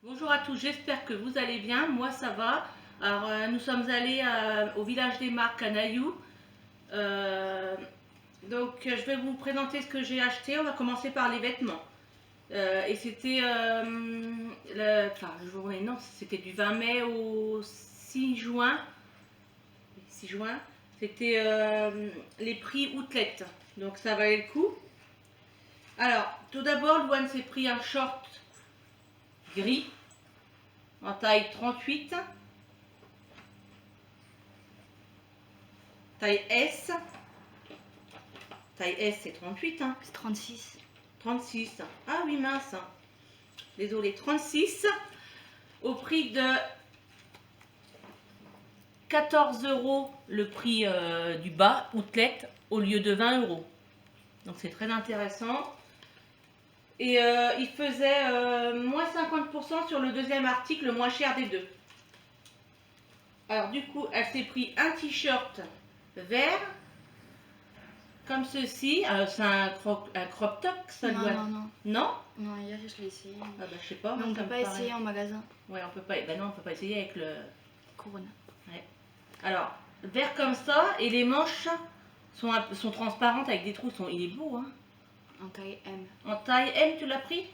Bonjour à tous, j'espère que vous allez bien. Moi ça va. Alors nous sommes allés au village des Marques à Nailloux. Je vais vous présenter ce que j'ai acheté. On va commencer par les vêtements. Et c'était la journée, non, c'était du 20 mai au 6 juin. 6 juin, c'était les prix outlet. Donc ça valait le coup. Alors, tout d'abord, Louane s'est pris un short gris en taille 38, taille S. Taille S, c'est 38, hein. C'est 36. 36. Ah oui, mince. Désolé, 36. Au prix de 14 € le prix du bas, outlet, au lieu de 20 €. Donc c'est très intéressant. Et il faisait moins 50% sur le deuxième article, le moins cher des deux. Alors du coup, elle s'est pris un t-shirt vert, comme ceci. C'est un crop top, ça doit être. Non. Non. Non, hier je l'ai essayé. Ah bah je sais pas. Mais moi, on ça peut me pas paraît. essayer en magasin. Ouais, on peut pas. Ben non, on peut pas essayer avec le. Corona. Ouais. Alors, vert comme ça, et les manches sont transparentes avec des trous. Il est beau, hein. En taille M. En taille M, tu l'as pris?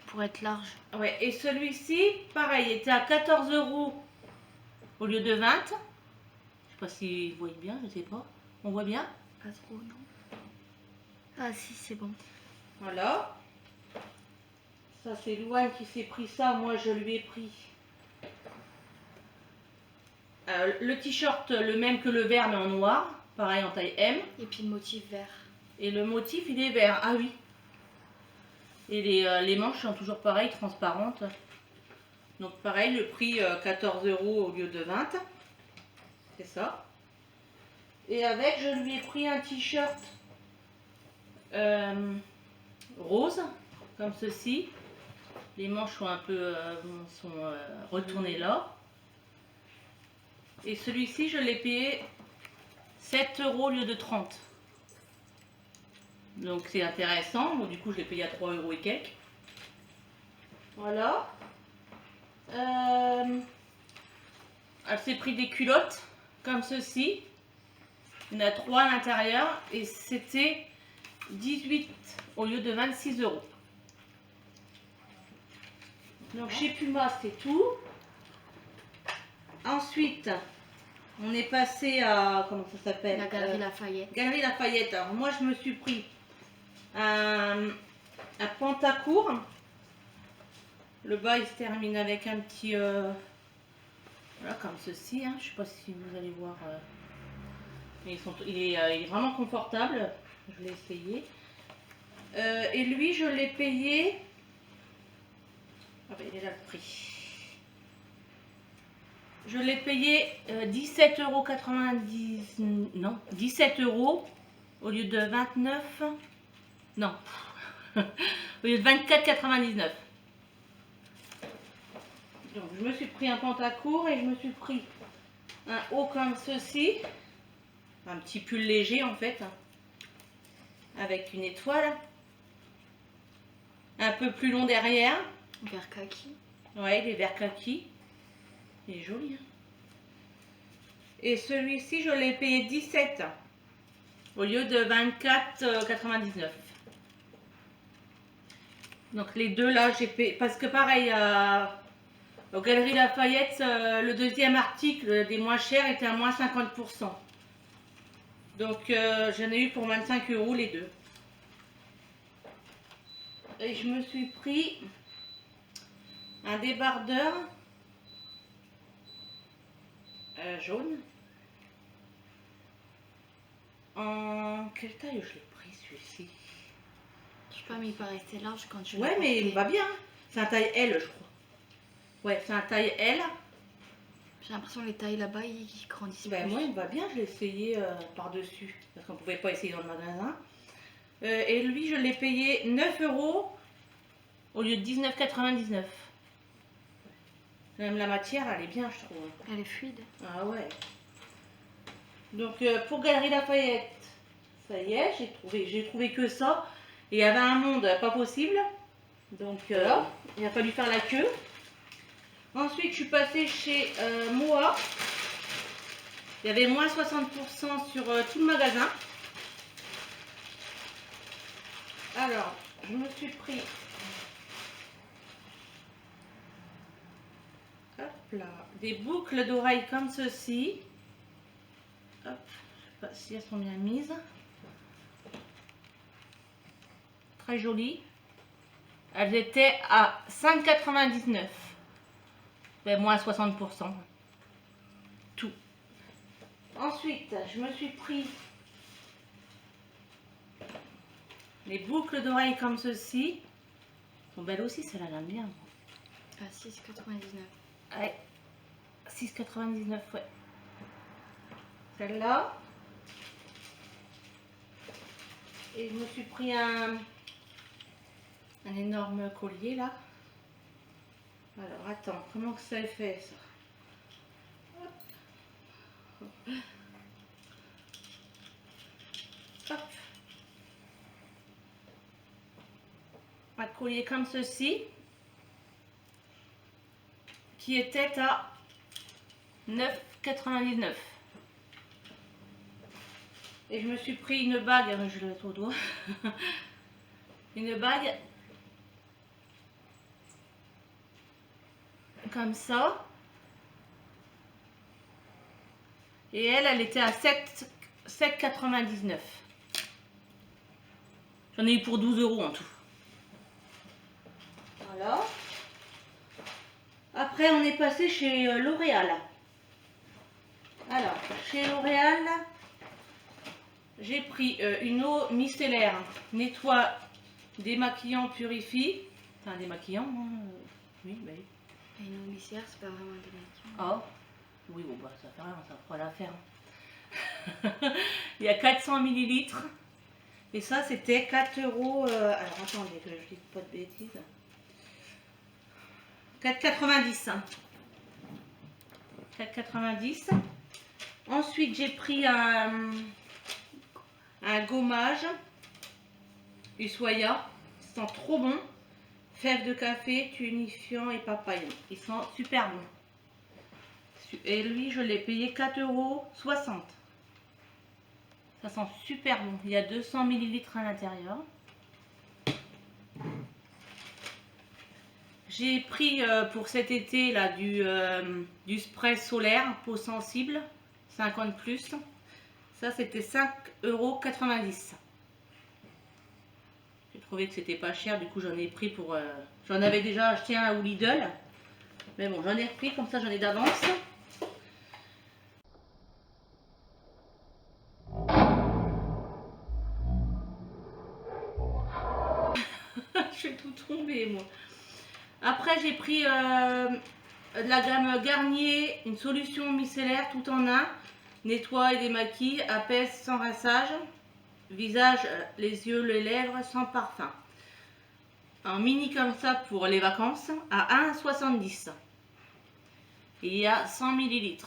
Pour être large. Ouais. Et celui-ci, pareil, était à 14 € au lieu de 20. Je sais pas si vous voyez bien, je sais pas. On voit bien? Pas trop, non. Ah si, c'est bon. Voilà. Ça, c'est Louane qui s'est pris ça. Moi, je lui ai pris le t-shirt, le même que le vert, mais en noir. Pareil, en taille M. Et puis le motif vert. Et le motif, il est vert. Ah oui. Et les manches sont toujours pareilles, transparentes. Donc pareil, le prix 14 € au lieu de 20. C'est ça. Et avec, je lui ai pris un t-shirt rose, comme ceci. Les manches sont un peu retournées là. Et celui-ci, je l'ai payé 7 € au lieu de 30. Donc c'est intéressant. Bon, du coup, je l'ai payé à 3 € et quelques. Voilà. Elle s'est pris des culottes comme ceci. Il y en a 3 à l'intérieur. Et c'était 18 au lieu de 26 €. Donc chez Puma, c'est tout. Ensuite, on est passé à, comment ça s'appelle? La Galerie Lafayette. Galerie Lafayette. Alors moi, je me suis pris un pantacourt. Le bas, il se termine avec un petit... voilà, comme ceci. Hein. Je ne sais pas si vous allez voir. Mais il est vraiment confortable. Je l'ai essayé. Et lui, je l'ai payé... Ah ben, il est là le prix. Je l'ai payé 17,90 €. Non, 17 € au lieu de 29. Non, au lieu de 24,99 €. Donc je me suis pris un pantacourt et je me suis pris un haut comme ceci. Un petit pull léger en fait. Avec une étoile. Un peu plus long derrière. Vert kaki. Ouais, il est vert kaki. Il est joli. Hein. Et celui-ci, je l'ai payé 17 au lieu de 24,99 €. Donc les deux là, j'ai payé. Parce que pareil, aux Galeries Lafayette, le deuxième article des moins chers était à moins 50%. Donc j'en ai eu pour 25 € les deux. Et je me suis pris un débardeur jaune. En quelle taille je l'ai pris celui-ci? Je sais pas, mais il paraissait large quand tu l'as Ouais, mais il porté. me va bien. C'est un taille L, je crois. Ouais, c'est un taille L. J'ai l'impression que les tailles là-bas, ils grandissent Ben plus. moi, il me va bien. Je l'ai essayé par-dessus. Parce qu'on ne pouvait pas essayer dans le magasin. Et lui, je l'ai payé 9 € au lieu de 19,99 €. Même la matière, elle est bien, je trouve. Elle est fluide. Ah ouais. Donc pour Galerie Lafayette, ça y est, j'ai trouvé que ça. Et il y avait un monde pas possible. Donc il a fallu faire la queue. Ensuite, je suis passée chez Moa. Il y avait moins 60% sur tout le magasin. Alors, je me suis pris... Hop là, des boucles d'oreilles comme ceci. Hop, je sais pas si elles sont bien mises. Très jolies. Elles étaient à 5,99. Ben, moins 60%. Tout. Ensuite, je me suis pris les boucles d'oreilles comme ceci. Elles sont belles aussi, celle-là, j'aime bien. À 6,99. Ouais. 6,99, ouais. Celle-là. Et je me suis pris un énorme collier là. Alors attends, comment que ça est fait ça? Hop. Hop. Un collier comme ceci qui était à 9,99. Et je me suis pris une bague, je le mets au doigt. Une bague comme ça. Et elle était à 7,99. J'en ai eu pour 12 € en tout. Voilà. Après, on est passé chez L'Oréal. Alors, chez L'Oréal, j'ai pris une eau micellaire. Nettoie, démaquillant, purifie. Enfin, démaquillant, hein, oui, bah oui. Et une eau micellaire, c'est pas vraiment démaquillant. Ah, oui, bon, bah, ça fait rien, ça fera l'affaire. Il y a 400 ml. Et ça, c'était 4 €. Alors, attendez, que je dis pas de bêtises. 4,90. 4,90. Ensuite, j'ai pris un gommage Ushuaïa. Ils sont trop bons. Fèves de café, tunifiant et papaye. Ils sont super bons. Et lui, je l'ai payé 4,60 €. Ça sent super bon. Il y a 200 ml à l'intérieur. J'ai pris pour cet été là du spray solaire, peau sensible, 50 plus. Ça, c'était 5,90 €. J'ai trouvé que c'était pas cher, du coup j'en ai pris pour... j'en avais déjà acheté un au Lidl. Mais bon, j'en ai repris, comme ça j'en ai d'avance. Je vais tout tomber, moi. Après, j'ai pris de la gamme Garnier, une solution micellaire tout en un. Nettoie et démaquille, apaise sans rinçage. Visage, les yeux, les lèvres, sans parfum. Un mini comme ça pour les vacances à 1,70 €. Il y a 100 ml.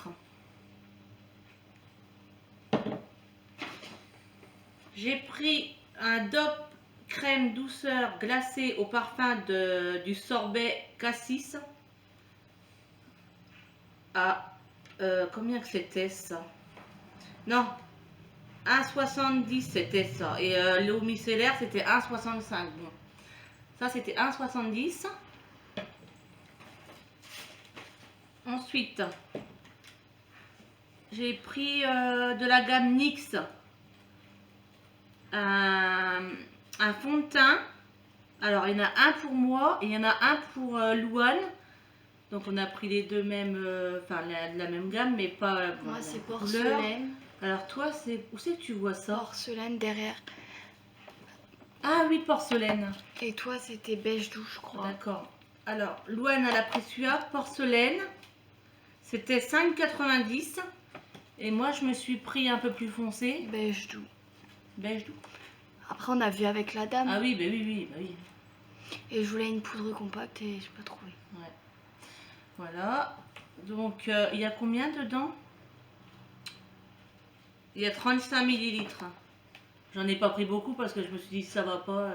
J'ai pris un DOP crème douceur glacée au parfum du sorbet cassis. À combien que c'était ça? Non, 1,70 c'était ça. Et l'eau micellaire c'était 1,65. Bon. Ça c'était 1,70. Ensuite, j'ai pris de la gamme NYX un fond de teint. Alors il y en a un pour moi et il y en a un pour Louane. Donc on a pris les deux mêmes, enfin la même gamme, mais pas. Moi bon, c'est couleur. porcelaine. Alors toi, c'est où c'est que tu vois ça? Porcelaine derrière. Ah oui, porcelaine. Et toi c'était beige doux, je crois. D'accord. Alors Louane elle a pris celui-là, porcelaine. C'était 5,90 €. Et moi je me suis pris un peu plus foncé. Beige doux. Beige doux. Après on a vu avec la dame. Ah oui, bah oui, bah oui. Et je voulais une poudre compacte et j'ai pas trouvé. Ouais. Voilà. Donc il y a combien dedans? Il y a 35 ml. J'en ai pas pris beaucoup parce que je me suis dit ça va pas.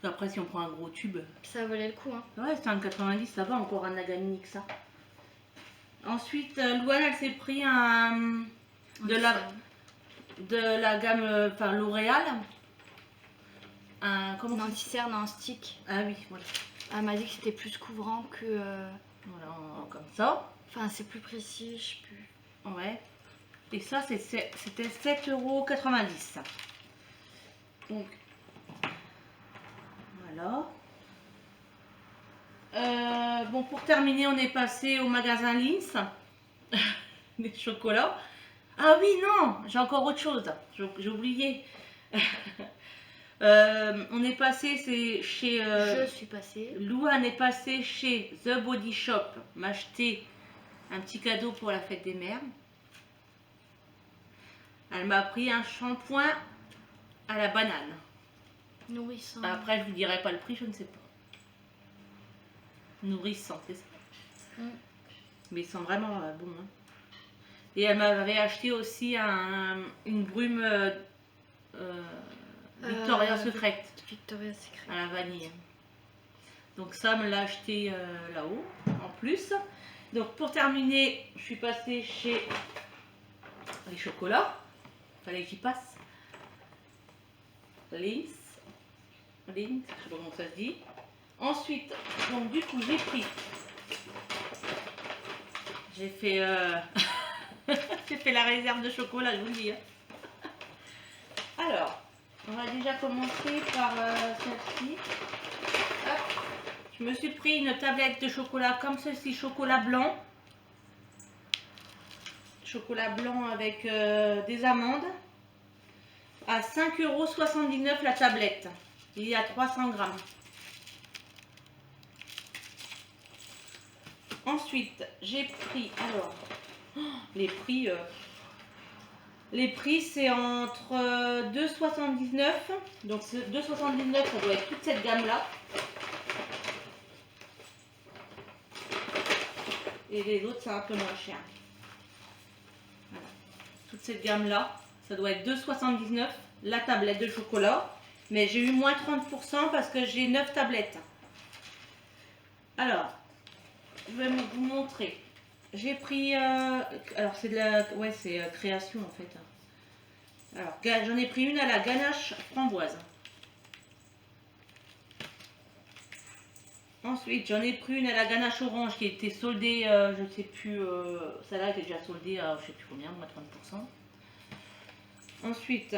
Après si on prend un gros tube. Ça valait le coup, hein. Ouais, 5,90 €, ça va encore un Nagaminique ça. Ensuite, Louane, elle s'est pris de la gamme, enfin L'Oréal. Comment anti-cerne en stick. Ah oui, voilà. Elle m'a dit que c'était plus couvrant que... Voilà, comme ça. Enfin, c'est plus précis, je sais plus. Ouais. Et ça, c'était 7,90 €. Donc, voilà. Bon, pour terminer, on est passé au magasin Lindt. Des chocolats. Ah oui, non, j'ai encore autre chose. J'ai oublié. On est passé, c'est chez... je suis passée. Louane est passée chez The Body Shop m'acheter un petit cadeau pour la fête des mères. Elle m'a pris un shampoing à la banane. Nourrissant. Après, je vous dirai pas le prix, je ne sais pas. Nourrissant, c'est ça. Mais ils sont vraiment bons. Hein. Et elle m'avait acheté aussi une brume Victoria's Secret. Victoria's Secret. À la vanille. Donc ça, me l'a acheté là-haut, en plus. Donc pour terminer, je suis passée chez les chocolats. Fallait que j'y passe. Lindt. Je sais pas comment ça se dit. Ensuite, donc du coup, j'ai fait j'ai fait la réserve de chocolat, je vous le dis. Hein. Alors, on va déjà commencer par celle-ci. Je me suis pris une tablette de chocolat comme celle-ci, chocolat blanc. Chocolat blanc avec des amandes. À 5,79 € la tablette. Il y a 300 grammes. Ensuite, j'ai pris, alors, les prix c'est entre 2,79 €. Donc 2,79 €, ça doit être toute cette gamme-là. Et les autres, c'est un peu moins cher. Voilà. Toute cette gamme-là, ça doit être 2,79 € la tablette de chocolat. Mais j'ai eu moins 30% parce que j'ai 9 tablettes. Alors, je vais vous montrer. J'ai pris... alors, c'est de la... Ouais, c'est création, en fait. Alors, j'en ai pris une à la ganache framboise. Ensuite, j'en ai pris une à la ganache orange qui était soldée, je ne sais plus... celle-là était déjà soldée à, je ne sais plus combien, moins 30%. Ensuite,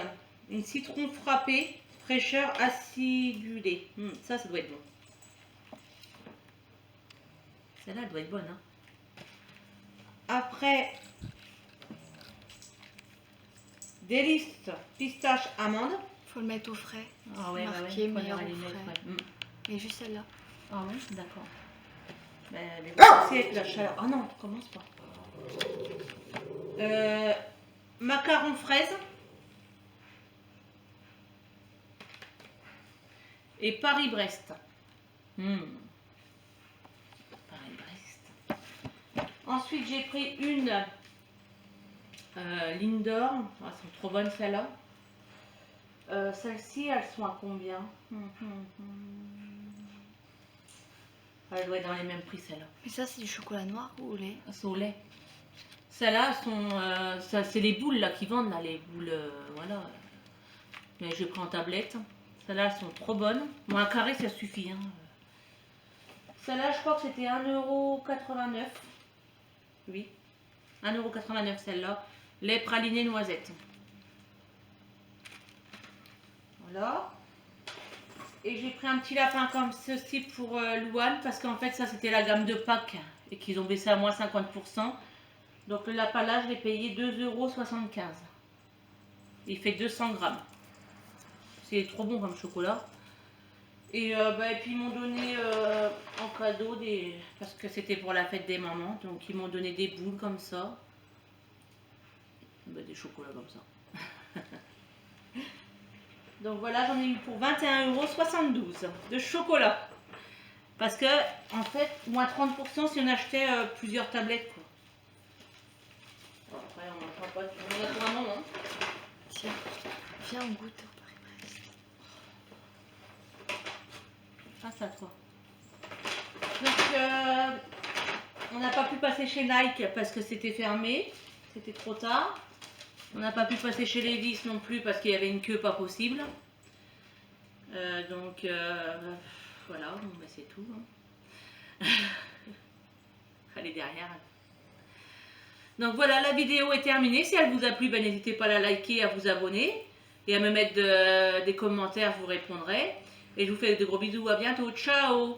une citron frappé, fraîcheur acidulée. Ça doit être bon. Celle-là, elle doit être bonne. Hein. Après, délice pistache amande. Faut le mettre au frais. Ah ouais, marqué ouais, meilleur au ouais, frais. Mais juste celle-là. Ah ouais, d'accord. Mais aussi avec la chaleur. Ah non, commence pas. Macaron fraise. Et Paris-Brest. Paris-Brest. Ensuite, j'ai pris une Lindor. Elles sont trop bonnes celles-là. Celles-ci, elles sont à combien? Elle doit être dans les mêmes prix, celle-là. Mais ça, c'est du chocolat noir ou au lait? C'est au lait. Celles-là sont... c'est les boules là qui vendent, là, les boules... voilà. Mais j'ai pris en tablette. Celles-là, elles sont trop bonnes. Bon, un carré, ça suffit. Hein. Celle-là, je crois que c'était 1,89 €. Oui. 1,89 € celle-là. Lait praliné noisette. Voilà. Et j'ai pris un petit lapin comme ceci pour Louane. Parce qu'en fait, ça, c'était la gamme de Pâques. Et qu'ils ont baissé à moins 50%. Donc, le lapin là, je l'ai payé 2,75 €. Il fait 200 grammes. C'est trop bon comme chocolat. Et puis ils m'ont donné en cadeau parce que c'était pour la fête des mamans. Donc ils m'ont donné des boules comme ça. Des chocolats comme ça. Donc voilà, j'en ai eu pour 21,72 € de chocolat. Parce que en fait, moins 30% si on achetait plusieurs tablettes. Quoi. Bon, après on ne mangera pas tout le monde naturellement. Hein. Tiens, viens on goûte. Face à toi. Donc, on n'a pas pu passer chez Nike parce que c'était fermé. C'était trop tard. On n'a pas pu passer chez Levi's non plus parce qu'il y avait une queue pas possible. Donc voilà, bon, bah, c'est tout. Hein. Elle est derrière. Donc voilà, la vidéo est terminée. Si elle vous a plu, ben, n'hésitez pas à la liker, à vous abonner et à me mettre des commentaires, je vous répondrai. Et je vous fais de gros bisous, à bientôt, ciao!